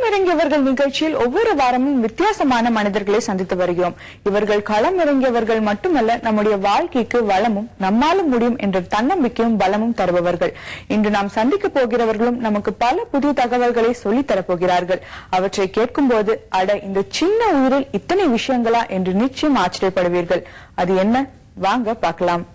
களமிறங்கியவர்கள் நிகழ்ச்சியில் ஒவ்வொரு வாரமும் வித்தியாசமான மனிதர்களை சந்தித்து வருகிறோம். இவர்கள் களமிறங்கியவர்கள் மட்டுமல்ல, நம்முடைய வாழ்க்கைக்கு வளமும் நம்மாலும் முடியும் என்ற தன்னம்பிக்கையும் பலமும் தருபவர்கள். இன்று நாம் சந்திக்க போகிறவர்களும் நமக்கு பல புதிய தகவல்களை சொல்லித் தரப்போகிறார்கள். அவற்றை கேட்கும் போது அட இந்த சின்ன உயிரில் இத்தனை விஷயங்களா என்று நிச்சயம் ஆச்சரியப்படுவீர்கள். அது என்ன? வாங்க பார்க்கலாம்.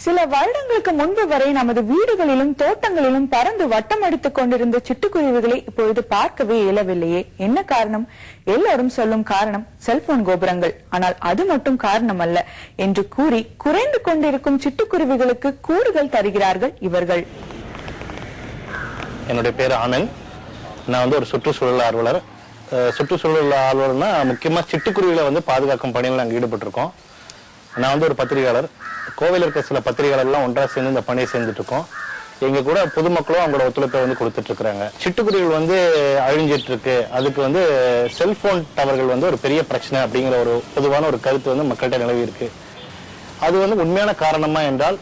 சில வருடங்களுக்கு முன்பு வரை நமது வீடுகளிலும் தோட்டங்களிலும் பறந்து வட்டம் அடித்துக் கொண்டிருந்த சிட்டுக்குருவிகளை இப்பொழுது பார்க்கவே இயலவில்லையே. என்ன காரணம்? எல்லாரும் சொல்லும் காரணம் செல்போன் கோபுரங்கள். ஆனால் அது மட்டும் காரணம் அல்ல என்று கூறி குறைந்து கொண்டிருக்கும் சிட்டுக்குருவிகளுக்கு கூடுகள் தருகிறார்கள் இவர்கள். என்னுடைய பேர் ஆனந்த். நான் ஒரு சுற்றுச்சூழல் ஆர்வலர். சுற்றுச்சூழல் ஆர்வலர்னா முக்கியமா சிட்டுக்குருவிகளை பாதுகாக்கும் பணியில் நாங்கள் ஈடுபட்டிருக்கோம். நான் ஒரு பத்திரிகையாளர். கோவையில் இருக்க சில பத்திரிகையாளர்லாம் ஒன்றா சேர்ந்து இந்த பணியை செஞ்சுட்டு இருக்கோம். எங்க கூட பொதுமக்களும் அவங்களோட ஒத்துழைப்பை கொடுத்துட்டு இருக்காங்க. சிட்டுக்குருவிகள் அழிஞ்சிட்டு இருக்கு. அதுக்கு செல்போன் டவர்கள் ஒரு பெரிய பிரச்சனை அப்படிங்கிற ஒரு பொதுவான ஒரு கருத்து மக்கள்கிட்ட நிலவி இருக்கு. அது உண்மையான காரணமா என்றால்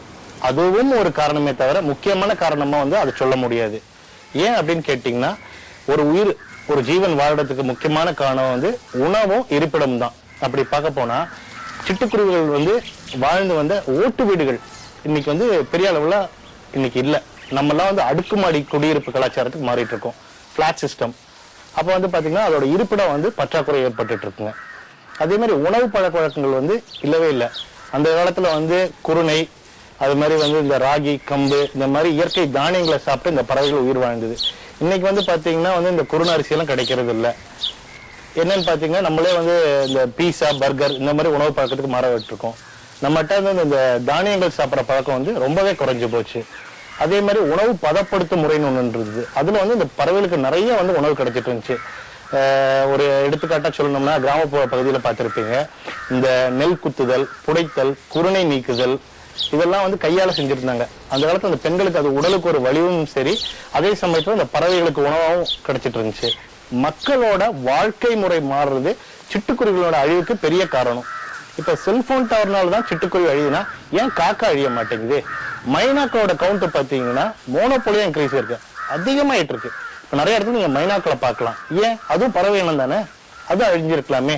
அதுவும் ஒரு காரணமே தவிர முக்கியமான காரணமா அதை சொல்ல முடியாது. ஏன் அப்படின்னு கேட்டீங்கன்னா, ஒரு உயிர் ஒரு ஜீவன் வாழ்றதுக்கு முக்கியமான காரணம் உணவும் இருப்பிடமும் தான். அப்படி பார்க்க போனா சிட்டுக்குருவிகள் வாழ்ந்து வந்த ஓட்டு வீடுகள் இன்னைக்கு பெரிய அளவுல இன்னைக்கு இல்ல. நம்ம எல்லாம் அடுக்குமாடி குடியிருப்பு கலாச்சாரத்துக்கு மாறிட்டு இருக்கோம், பிளாட் சிஸ்டம். அப்ப பாத்தீங்கன்னா அதோட இருப்பிடம் பற்றாக்குறை ஏற்பட்டு இருக்குங்க. அதே மாதிரி உணவு பழக்க வழக்கங்கள் இல்லவே இல்லை. அந்த காலத்துல குருணை, அது மாதிரி இந்த ராகி, கம்பு, இந்த மாதிரி இயற்கை தானியங்களை சாப்பிட்டு இந்த பறவைகள் உயிர் வாழ்ந்தது. இன்னைக்கு பாத்தீங்கன்னா இந்த குருணை அரிசி எல்லாம் கிடைக்கிறது இல்லை. என்னன்னு பாத்தீங்கன்னா நம்மளே இந்த பீஸா, பர்கர் இந்த மாதிரி உணவு பழக்கத்துக்கு மாற விட்டுருக்கோம். நம்மகிட்ட இந்த தானியங்கள் சாப்பிட்ற பழக்கம் ரொம்பவே குறைஞ்சு போச்சு. அதே மாதிரி உணவு பதப்படுத்தும் முறைன்னு ஒன்று இருந்தது. அதுல இந்த பறவைகளுக்கு நிறைய உணவு கிடைச்சிட்டு இருந்துச்சு. ஒரு எடுத்துக்காட்டா சொல்லணும்னா, கிராமப்புற பகுதியில பார்த்திருப்பீங்க, இந்த நெல் குத்துதல், புடைத்தல், குருணை நீக்குதல், இதெல்லாம் கையால செஞ்சிருந்தாங்க. அந்த காலத்துல அந்த பெண்களுக்கு அது உடலுக்கு ஒரு வலிவும் சரி, அதே சமயத்துல இந்த பறவைகளுக்கு உணவாகவும் கிடைச்சிட்டு இருந்துச்சு. மக்களோட வாழ்க்கை முறை மாறுறது சிட்டுக்குருவிகளோட அழிவுக்கு பெரிய காரணம். இப்ப செல்போன் டவர்னாலதான் சிட்டுக்குருவி அழியுதுன்னா ஏன் காக்கா அழிய மாட்டேங்குது? மைனாக்களோட கவுண்ட் பாத்தீங்கன்னா மோனோபோலியா இன்க்ரீஸ் இருக்கு, அதிகமாயிட்டு இருக்கு. இப்ப நிறைய இடத்துல நீங்க மைனாக்களை பார்க்கலாம். ஏன்? அதுவும் பறவை இனம் தானே, அது அழிஞ்சிருக்கலாமே.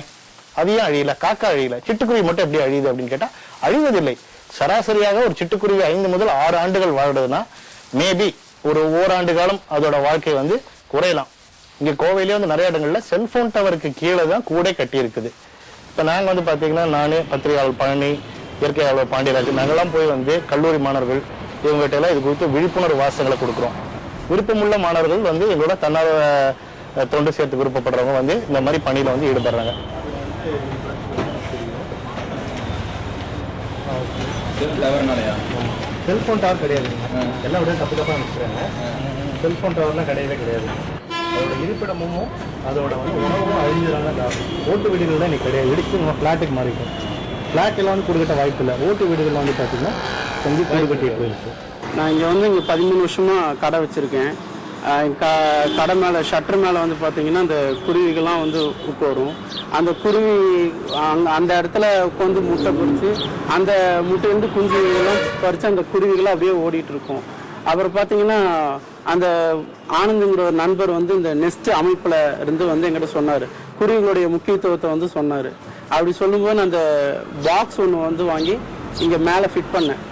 அது ஏன் அழியல? காக்கா அழியல, சிட்டுக்குருவி மட்டும் எப்படி அழியுது அப்படின்னு கேட்டா அழிவதில்லை. சராசரியாக ஒரு சிட்டுக்குருவி 5 முதல் 6 ஆண்டுகள் வாழ்றதுன்னா மேபி ஒரு ஓராண்டு காலம் அதோட வாழ்க்கை குறையலாம். இங்க கோவையிலேயே நிறைய இடங்கள்ல செல்போன் டவருக்கு கீழே தான் கூட கட்டி இருக்குது. இப்ப நாங்க பாத்தீங்கன்னா, நானு, பத்திரிகையாளர் பழனி, இயற்கையாளர் பாண்டியராஜ், நாங்கெல்லாம் போய் கல்லூரி மாணவர்கள் இவங்ககிட்ட எல்லாம் இது குறித்து விழிப்புணர்வு வாசகங்களை கொடுக்குறோம். விருப்பமுள்ள மாணவர்கள் எங்களோட தன்னார்வ தொண்டு சேர்த்து விருப்பப்படுறவங்க இந்த மாதிரி பணியில ஈடுபடுறாங்க. செல்போன் டவர் கிடையாது, எல்லாம் விட தப்பு தப்பா நினைக்கிறாங்க. செல்போன் டவர்லாம் கிடையவே கிடையாது. அதோட இருப்பிடமும் அதோட உணவும் அழிஞ்சிடாங்க. ஓட்டு வீடுகள் தான் இன்னைக்கு கிடையாது. இடிச்சு நம்ம ஃபிளாட்டுக்கு மாறிக்கும். ஃபிளாட் எல்லாம் கொடுக்கட்ட வாய்ப்பு இல்லை. ஓட்டு வீடுகள் பார்த்தீங்கன்னா கொஞ்சம் கூடுகட்டிட்டு போயிருக்கு. நான் இங்கே 13 வருஷமா கடை வச்சிருக்கேன். கடை மேலே ஷட்டர் மேலே பார்த்தீங்கன்னா அந்த குருவிகள்லாம் உட்காரும். அந்த குருவி அந்த இடத்துல உட்காந்து முட்டை பொறிச்சு அந்த முட்டையிலிருந்து குஞ்சுகள்லாம் பறித்து அந்த குருவிகளாம் அப்படியே ஓடிட்டு இருக்கும். அப்புறம் பார்த்தீங்கன்னா அந்த ஆனந்துங்கிற ஒரு நண்பர் இந்த நெஸ்ட் அமைப்பில் இருந்து எங்கிட்ட சொன்னார், குருவிகளுடைய முக்கியத்துவத்தை சொன்னார். அப்படி சொல்லும்போது அந்த பாக்ஸ் ஒன்று வாங்கி இங்கே மேலே ஃபிட் பண்ணேன்.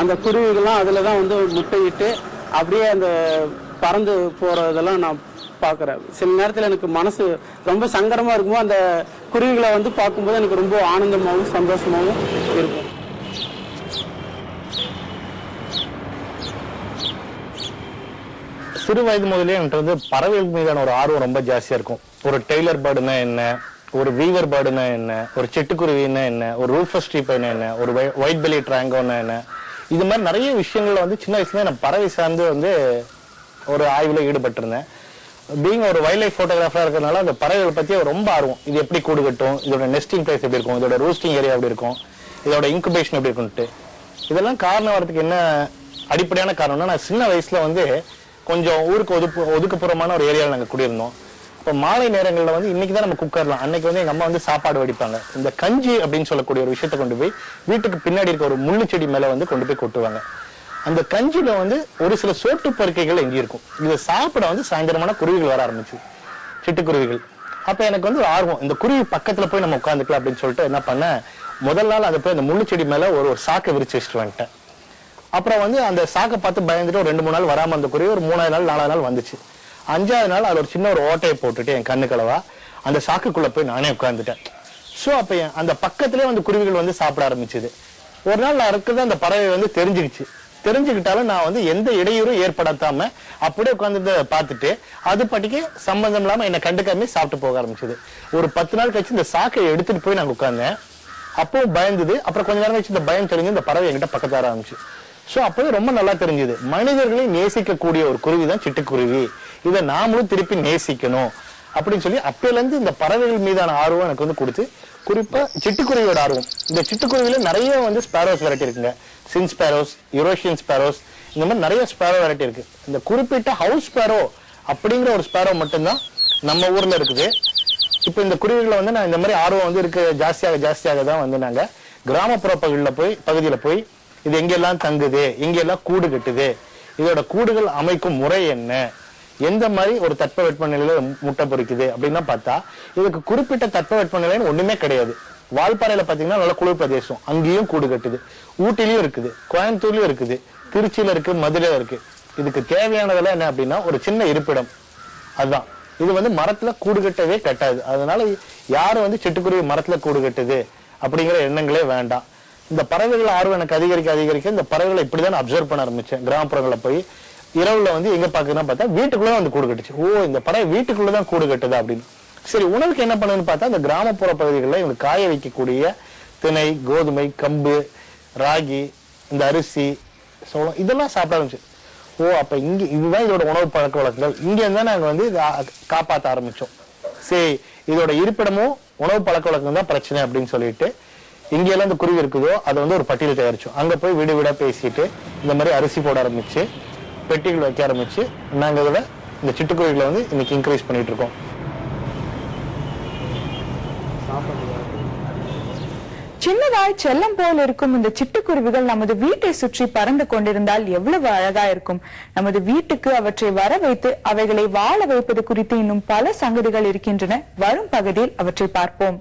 அந்த குருவிகள்லாம் அதில் தான் முட்டையிட்டு அப்படியே அந்த பறந்து போகிறதெல்லாம் நான் பார்க்குறேன். சில நேரத்தில் எனக்கு மனசு ரொம்ப சங்கடமாக இருக்கும்போது அந்த குருவிகளை பார்க்கும்போது எனக்கு ரொம்ப ஆனந்தமாகவும் சந்தோஷமாகவும் இருக்கும். சிறு வயது முதலே என்கிட்ட பறவைகள் மீதான ஒரு ஆர்வம் ரொம்ப ஜாஸ்தியா இருக்கும். ஒரு டெய்லர் பேர்டுனா என்ன, ஒரு வீவர் பேர்டுனா என்ன, ஒரு சிட்டுக்குருவின்னா என்ன, ஒரு ரூஃபஸ் ஸ்ட்ரீப்னா என்ன, ஒரு ஒயிட் பெலி ட்ராங்கோன்னா என்ன, இது மாதிரி நிறைய விஷயங்கள்ல சின்ன வயசுல நான் பறவை சார்ந்து ஒரு ஆய்வுல ஈடுபட்டிருந்தேன். பீங் ஒரு வைல்ட் லைஃப் போட்டோகிராஃபரா இருக்கிறதுனால அந்த பறவைகளை பத்தி ரொம்ப ஆர்வம். இது எப்படி கூடு கட்டும், இதோட நெஸ்டிங் பிளேஸ் எப்படி இருக்கும், இதோட ரூஸ்டிங் ஏரியா எப்படி இருக்கும், இதோட இன்குபேஷன் எப்படி இருக்கும்ட்டு, இதெல்லாம் காரணம் வரதுக்கு என்ன அடிப்படையான காரணம்னா, நான் சின்ன வயசுல கொஞ்சம் ஊருக்கு ஒதுக்குப்புறமான ஒரு ஏரியாவில் நாங்கள் குடியிருந்தோம். இப்போ மாலை நேரங்களில் இன்னைக்குதான் நம்ம குக்கர்லாம், அன்னைக்கு எங்க அம்மா சாப்பாடு வடிப்பாங்க. இந்த கஞ்சி அப்படின்னு சொல்லக்கூடிய ஒரு விஷயத்த கொண்டு போய் வீட்டுக்கு பின்னாடி இருக்க ஒரு முள்ளு செடி மேல கொண்டு போய் கொட்டுவாங்க. அந்த கஞ்சியில வந்து ஒரு சில சோட்டு பருக்கைகள் எங்கி இருக்கும். இதை சாப்பிட வந்து சாயந்தரமான குருவிகள் வர ஆரம்பிச்சு, சிட்டுக்குருவிகள். அப்ப எனக்கு வந்து ஆர்வம், இந்த குருவி பக்கத்துல போய் நம்ம உட்காந்துக்கலாம் அப்படின்னு சொல்லிட்டு என்ன பண்ண, முதல் நாள் அதை போய் அந்த முள்ளு செடி மேல ஒரு சாக்கை விரிச்சு வச்சுட்டு வந்துட்டேன். அப்புறம் வந்து அந்த சாக்கை பார்த்து பயந்துட்டு ஒரு 2-3 நாள் வராம அந்த குருவி ஒரு 3வது நாள் 4வது நாள் வந்துச்சு. 5வது நாள் அது ஒரு சின்ன ஒரு ஓட்டையை போட்டுட்டு என் கண்ணுக்களவா அந்த சாக்குக்குள்ள போய் நானே உட்கார்ந்துட்டேன். சோ அப்ப அந்த பக்கத்திலே வந்து குருவிகள் வந்து சாப்பிட ஆரம்பிச்சது. ஒரு நாள் நான் இருக்கிறது அந்த பறவை வந்து தெரிஞ்சுக்கிட்டாலும் நான் வந்து எந்த இடையூறும் ஏற்படுத்தாம அப்படியே உட்கார்ந்து பார்த்துட்டு அது பாட்டிக்கு சம்பந்தம் இல்லாம என்னை கண்டுக்காம சாப்பிட்டு போக ஆரம்பிச்சது. ஒரு 10 நாள் கழிச்சு இந்த சாக்கை எடுத்துட்டு போய் நாங்க உட்கார்ந்தேன். அப்பவும் பயந்தது. அப்புறம் கொஞ்ச நேரம் கழிச்சு இந்த பயம் தெரிஞ்சு இந்த பறவை என்கிட்ட பக்கத்து வர ஆரம்பிச்சு. சோ அப்பவே ரொம்ப நல்லா தெரிஞ்சது, மனிதர்களை நேசிக்கக்கூடிய ஒரு குருவி தான் சிட்டுக்குருவி. இதை நாமளும் திருப்பி நேசிக்கணும் அப்படின்னு சொல்லி அப்பையில இருந்து இந்த பறவைகள் மீதான ஆர்வம் எனக்கு வந்து கொடுத்து, குறிப்பா சிட்டுக்குருவியோட ஆர்வம். இந்த சிட்டுக்குருவியில நிறைய வந்து ஸ்பேரோஸ் வெரைட்டி இருக்குங்க. சின் ஸ்பேரோஸ், யூரோஷியன் ஸ்பேரோஸ், இந்த மாதிரி நிறைய ஸ்பேரோ வெரைட்டி இருக்கு. இந்த குறிப்பிட்ட ஹவுஸ் ஸ்பேரோ அப்படிங்கிற ஒரு ஸ்பேரோ மட்டும்தான் நம்ம ஊர்ல இருக்குது. இப்ப இந்த குருவிகளை வந்து நான் இந்த மாதிரி ஆர்வம் வந்து இருக்கு ஜாஸ்தியாக தான் வந்து நாங்க கிராமப்புற பகுதியில போய் இது எங்கெல்லாம் தங்குது, எங்கெல்லாம் கூடு கட்டுது, இதோட கூடுகள் அமைக்கும் முறை என்ன, எந்த மாதிரி ஒரு தட்பவெட்ப நிலையில முட்டை பொறிக்குது அப்படின்னா பார்த்தா இதுக்கு குறிப்பிட்ட தட்பவெட்ப நிலைன்னு ஒண்ணுமே கிடையாது. வால்பாறையில பாத்தீங்கன்னா நல்ல குளிர் பிரதேசம், அங்கேயும் கூடு கட்டுது. ஊட்டிலயும் இருக்குது, கோயம்புத்தூர்லயும் இருக்குது, திருச்சியில இருக்கு, மதுரையில இருக்கு. இதுக்கு தேவையானதெல்லாம் என்ன அப்படின்னா ஒரு சின்ன இருப்பிடம். அதுதான் இது வந்து மரத்துல கூடு கட்டவே கட்டாது. அதனால யாரும் வந்து சிட்டுக்குருவி மரத்துல கூடு கட்டுது அப்படிங்கிற எண்ணங்களே வேண்டாம். இந்த பறவைகள் ஆர்வம் எனக்கு அதிகரிக்க இந்த பறவைகளை இப்படிதான் அப்சர்வ் பண்ண ஆரம்பிச்சேன். கிராமப்புறங்களை போய் இரவுல வந்து எங்க பாக்குறதுன்னா பார்த்தா வீட்டுக்குள்ளதான் வந்து கூடு கட்டுச்சு. ஓ, இந்த பறவை வீட்டுக்குள்ளதான் கூடு கட்டுதா அப்படின்னு. சரி, உணவுக்கு என்ன பண்ணுன்னு பார்த்தா இந்த கிராமப்புற பகுதிகளில் இவங்க காய வைக்கக்கூடிய திணை, கோதுமை, கம்பு, ராகி, இந்த அரிசி, சோளம் இதெல்லாம் சாப்பிட ஆரம்பிச்சு. ஓ, அப்ப இங்க இதுதான் இதோட உணவு பழக்க வழக்கங்கள். இங்க இருந்தா நாங்க வந்து காப்பாற்ற ஆரம்பிச்சோம். சரி, இதோட இருப்பிடமும் உணவு பழக்க வழக்கம் தான் பிரச்சனை அப்படின்னு சொல்லிட்டு இங்கெல்லாம் இந்த குருவி இருக்குதோ அதை வந்து ஒரு பட்டியல் தயாரிச்சோம். அங்க போய் வீடு வீடா பேசிட்டு இந்த மாதிரி அரிசி போட ஆரம்பிச்சு, பெட்டிகள் வைக்க ஆரம்பிச்சு நாங்க இதோட இந்த சிட்டுக்குருவிகளை வந்து இன்னைக்கு இன்க்ரீஸ் பண்ணிட்டு இருக்கோம். சின்னதாய் செல்லம் போல் இருக்கும் இந்த சிட்டுக்குருவிகள் நமது வீட்டை சுற்றி பறந்து கொண்டிருந்தால் எவ்வளவு அழகா இருக்கும். நமது வீட்டுக்கு அவற்றை வர வைத்து அவைகளை வாழ வைப்பது குறித்து இன்னும் பல சங்கதிகள் இருக்கின்றன. வரும் பகுதியில் அவற்றை பார்ப்போம்.